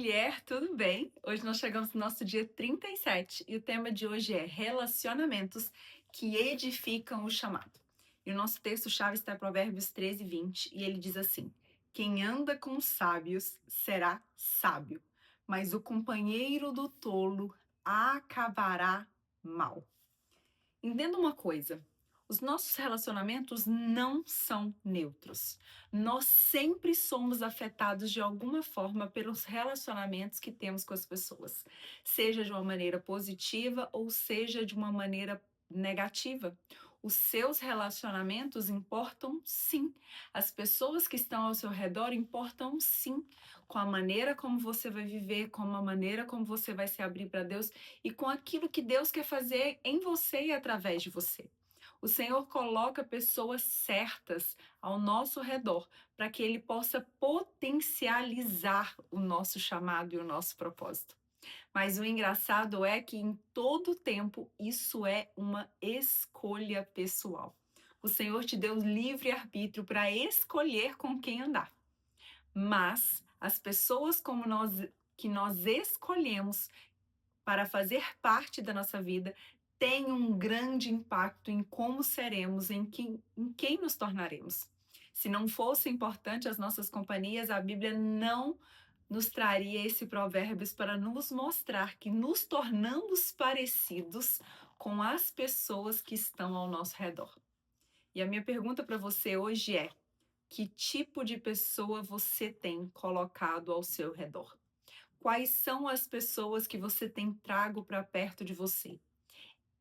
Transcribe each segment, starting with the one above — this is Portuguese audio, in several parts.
mulher, tudo bem? Hoje nós chegamos no nosso dia 37 e o tema de hoje é relacionamentos que edificam o chamado. E o nosso texto-chave está em Provérbios 13, 20 e ele diz assim: quem anda com os sábios será sábio, mas o companheiro do tolo acabará mal. Entenda uma coisa. Os nossos relacionamentos não são neutros. Nós sempre somos afetados de alguma forma pelos relacionamentos que temos com as pessoas, seja de uma maneira positiva ou seja de uma maneira negativa. Os seus relacionamentos importam sim. As pessoas que estão ao seu redor importam sim. Com a maneira como você vai viver, com a maneira como você vai se abrir para Deus e com aquilo que Deus quer fazer em você e através de você. O Senhor coloca pessoas certas ao nosso redor para que Ele possa potencializar o nosso chamado e o nosso propósito. Mas o engraçado é que em todo tempo isso é uma escolha pessoal. O Senhor te deu livre-arbítrio para escolher com quem andar. Mas as pessoas que nós escolhemos para fazer parte da nossa vida tem um grande impacto em como seremos, em quem nos tornaremos. Se não fosse importante as nossas companhias, a Bíblia não nos traria esse provérbios para nos mostrar que nos tornamos parecidos com as pessoas que estão ao nosso redor. E a minha pergunta para você hoje é: que tipo de pessoa você tem colocado ao seu redor? Quais são as pessoas que você tem trago para perto de você?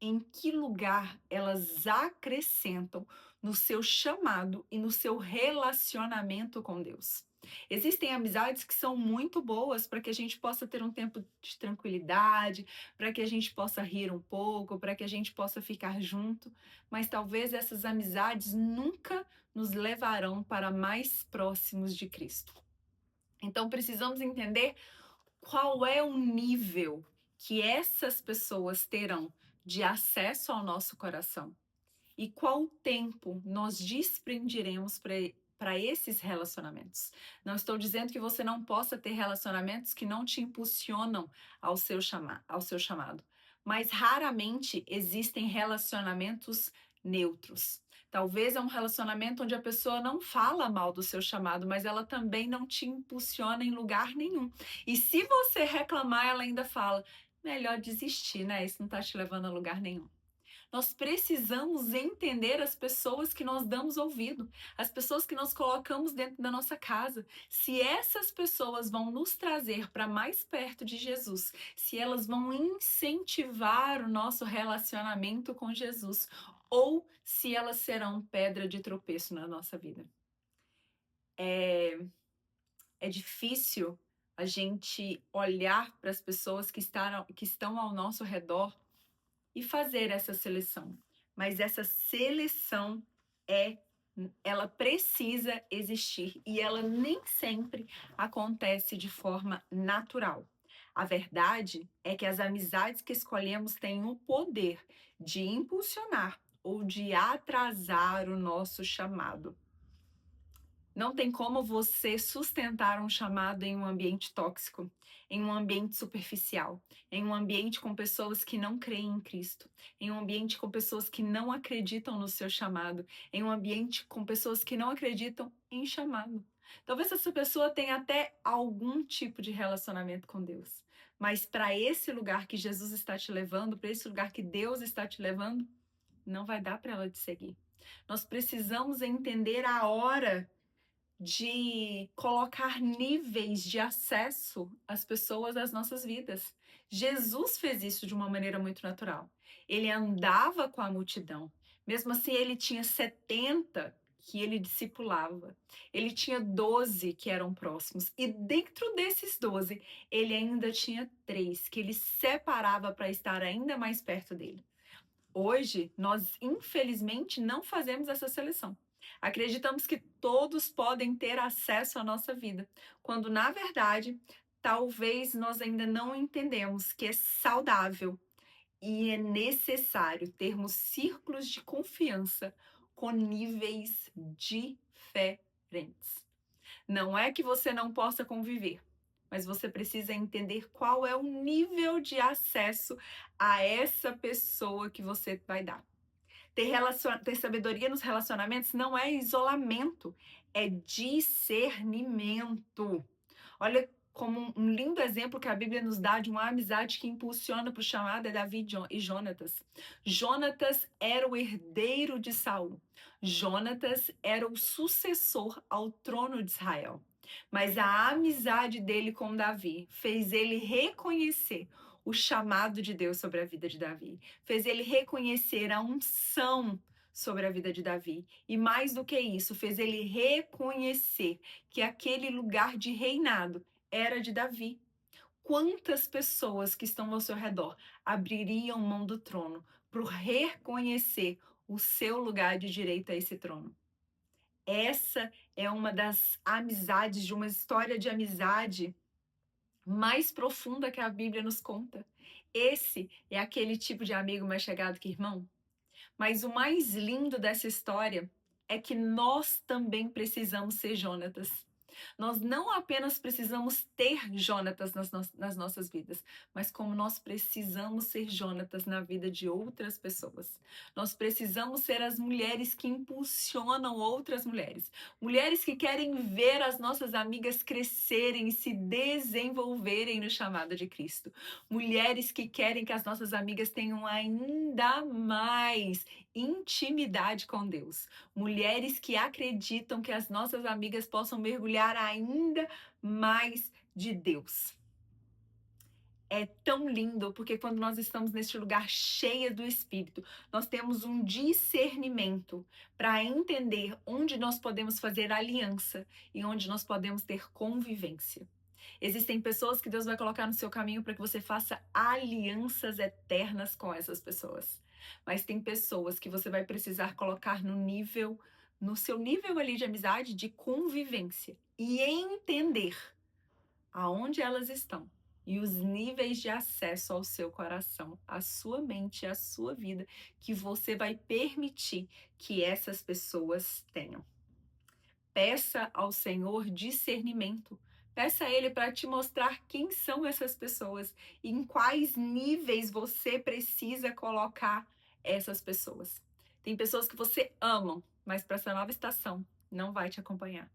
Em que lugar elas acrescentam no seu chamado e no seu relacionamento com Deus? Existem amizades que são muito boas para que a gente possa ter um tempo de tranquilidade, para que a gente possa rir um pouco, para que a gente possa ficar junto, mas talvez essas amizades nunca nos levarão para mais próximos de Cristo. Então precisamos entender qual é o nível que essas pessoas terão de acesso ao nosso coração e qual tempo nós desprenderemos para esses relacionamentos. Não estou dizendo que você não possa ter relacionamentos que não te impulsionam ao seu chamado, mas raramente existem relacionamentos neutros. Talvez é um relacionamento onde a pessoa não fala mal do seu chamado, mas ela também não te impulsiona em lugar nenhum. E se você reclamar, ela ainda fala: melhor desistir, né? Isso não está te levando a lugar nenhum. Nós precisamos entender as pessoas que nós damos ouvido, as pessoas que nós colocamos dentro da nossa casa. Se essas pessoas vão nos trazer para mais perto de Jesus, se elas vão incentivar o nosso relacionamento com Jesus, ou se elas serão pedra de tropeço na nossa vida. É difícil a gente olhar para as pessoas que estão ao nosso redor e fazer essa seleção. Mas essa seleção ela precisa existir e ela nem sempre acontece de forma natural. A verdade é que as amizades que escolhemos têm o poder de impulsionar ou de atrasar o nosso chamado. Não tem como você sustentar um chamado em um ambiente tóxico, em um ambiente superficial, em um ambiente com pessoas que não creem em Cristo, em um ambiente com pessoas que não acreditam no seu chamado, em um ambiente com pessoas que não acreditam em chamado. Talvez essa pessoa tenha até algum tipo de relacionamento com Deus, mas para esse lugar que Jesus está te levando, para esse lugar que Deus está te levando, não vai dar para ela te seguir. Nós precisamos entender a hora de colocar níveis de acesso às pessoas das nossas vidas. Jesus fez isso de uma maneira muito natural. Ele andava com a multidão. Mesmo assim, ele tinha 70 que ele discipulava. Ele tinha 12 que eram próximos. E dentro desses 12, ele ainda tinha 3 que ele separava para estar ainda mais perto dele. Hoje, nós infelizmente não fazemos essa seleção. Acreditamos que todos podem ter acesso à nossa vida, quando na verdade, talvez nós ainda não entendemos que é saudável e é necessário termos círculos de confiança com níveis diferentes. Não é que você não possa conviver, mas você precisa entender qual é o nível de acesso a essa pessoa que você vai dar. Ter sabedoria nos relacionamentos não é isolamento, é discernimento. Olha como um lindo exemplo que a Bíblia nos dá de uma amizade que impulsiona para o chamado é Davi e Jonatas. Jonatas era o herdeiro de Saul. Jonatas era o sucessor ao trono de Israel. Mas a amizade dele com Davi fez ele reconhecer o chamado de Deus sobre a vida de Davi. Fez ele reconhecer a unção sobre a vida de Davi. E mais do que isso, fez ele reconhecer que aquele lugar de reinado era de Davi. Quantas pessoas que estão ao seu redor abririam mão do trono por reconhecer o seu lugar de direito a esse trono? Essa é uma das amizades, de uma história de amizade mais profunda que a Bíblia nos conta. Esse é aquele tipo de amigo mais chegado que irmão. Mas o mais lindo dessa história é que nós também precisamos ser Jonatas. Nós não apenas precisamos ter Jonatas nas nossas vidas, mas como nós precisamos ser Jonatas na vida de outras pessoas. Nós precisamos ser as mulheres que impulsionam outras mulheres. Mulheres que querem ver as nossas amigas crescerem e se desenvolverem no chamado de Cristo. Mulheres que querem que as nossas amigas tenham ainda mais intimidade com Deus. Mulheres que acreditam que as nossas amigas possam mergulhar ainda mais de Deus. É tão lindo, porque quando nós estamos neste lugar cheia do Espírito, nós temos um discernimento para entender onde nós podemos fazer aliança e onde nós podemos ter convivência. Existem pessoas que Deus vai colocar no seu caminho para que você faça alianças eternas com essas pessoas. Mas tem pessoas que você vai precisar colocar no seu nível ali de amizade, de convivência e entender aonde elas estão e os níveis de acesso ao seu coração, à sua mente, à sua vida, que você vai permitir que essas pessoas tenham. Peça ao Senhor discernimento. Peça a Ele para te mostrar quem são essas pessoas e em quais níveis você precisa colocar essas pessoas. Tem pessoas que você ama, mas para essa nova estação não vai te acompanhar.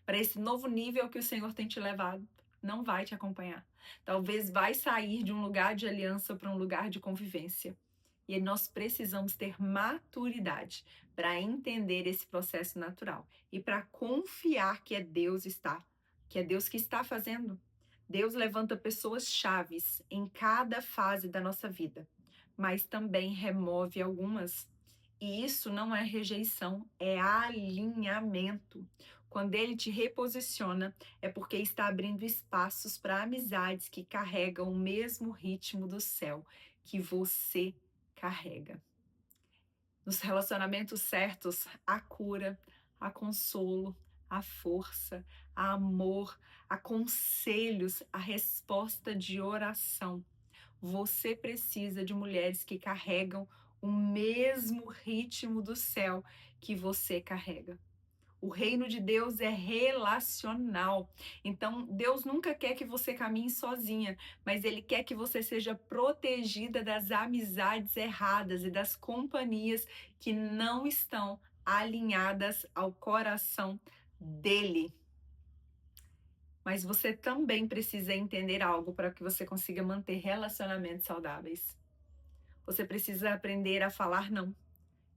Para esse novo nível que o Senhor tem te levado, não vai te acompanhar. Talvez vai sair de um lugar de aliança para um lugar de convivência. E nós precisamos ter maturidade para entender esse processo natural e para confiar que é Deus que está fazendo. Deus levanta pessoas chaves em cada fase da nossa vida, mas também remove algumas. E isso não é rejeição, é alinhamento. Quando ele te reposiciona, é porque está abrindo espaços para amizades que carregam o mesmo ritmo do céu que você carrega. Nos relacionamentos certos, há cura, há consolo, há força, há amor, há conselhos, há resposta de oração. Você precisa de mulheres que carregam o mesmo ritmo do céu que você carrega. O reino de Deus é relacional. Então, Deus nunca quer que você caminhe sozinha, mas Ele quer que você seja protegida das amizades erradas e das companhias que não estão alinhadas ao coração dele. Mas você também precisa entender algo para que você consiga manter relacionamentos saudáveis. Você precisa aprender a falar não.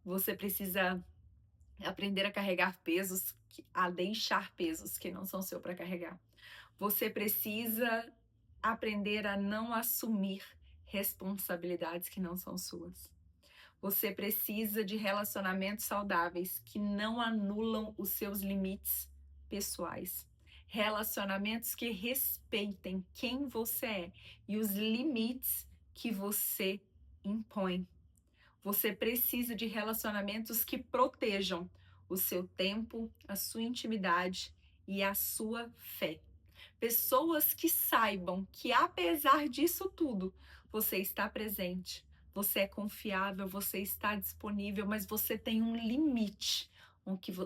Você precisa aprender a carregar pesos, a deixar pesos que não são seus para carregar. Você precisa aprender a não assumir responsabilidades que não são suas. Você precisa de relacionamentos saudáveis que não anulam os seus limites pessoais. Relacionamentos que respeitem quem você é e os limites que você impõe. Você precisa de relacionamentos que protejam o seu tempo, a sua intimidade e a sua fé. Pessoas que saibam que, apesar disso tudo, você está presente, você é confiável, você está disponível, mas você tem um limite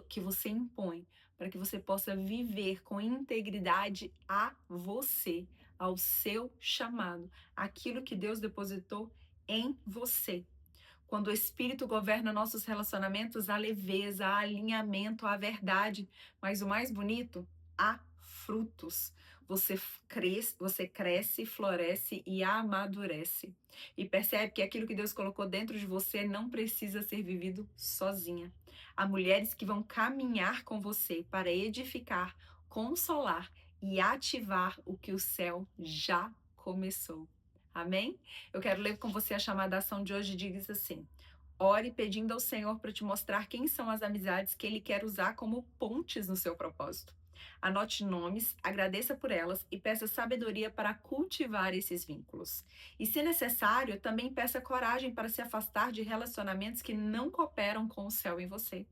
que você impõe para que você possa viver com integridade a você, ao seu chamado, aquilo que Deus depositou em você. Quando o Espírito governa nossos relacionamentos, há leveza, há alinhamento, há verdade. Mas o mais bonito, há frutos. Você cresce, floresce e amadurece. E percebe que aquilo que Deus colocou dentro de você não precisa ser vivido sozinha. Há mulheres que vão caminhar com você para edificar, consolar e ativar o que o céu já começou. Amém? Eu quero ler com você a chamada ação de hoje. Diz assim: ore pedindo ao Senhor para te mostrar quem são as amizades que Ele quer usar como pontes no seu propósito. Anote nomes, agradeça por elas e peça sabedoria para cultivar esses vínculos. E, se necessário, também peça coragem para se afastar de relacionamentos que não cooperam com o céu em você.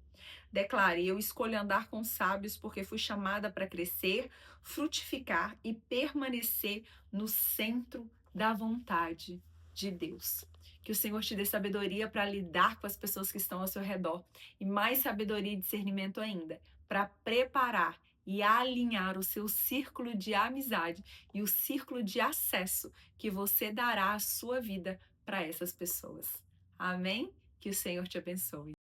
Declare: eu escolho andar com sábios porque fui chamada para crescer, frutificar e permanecer no centro da vontade de Deus. Que o Senhor te dê sabedoria para lidar com as pessoas que estão ao seu redor e mais sabedoria e discernimento ainda para preparar e alinhar o seu círculo de amizade e o círculo de acesso que você dará à sua vida para essas pessoas. Amém? Que o Senhor te abençoe.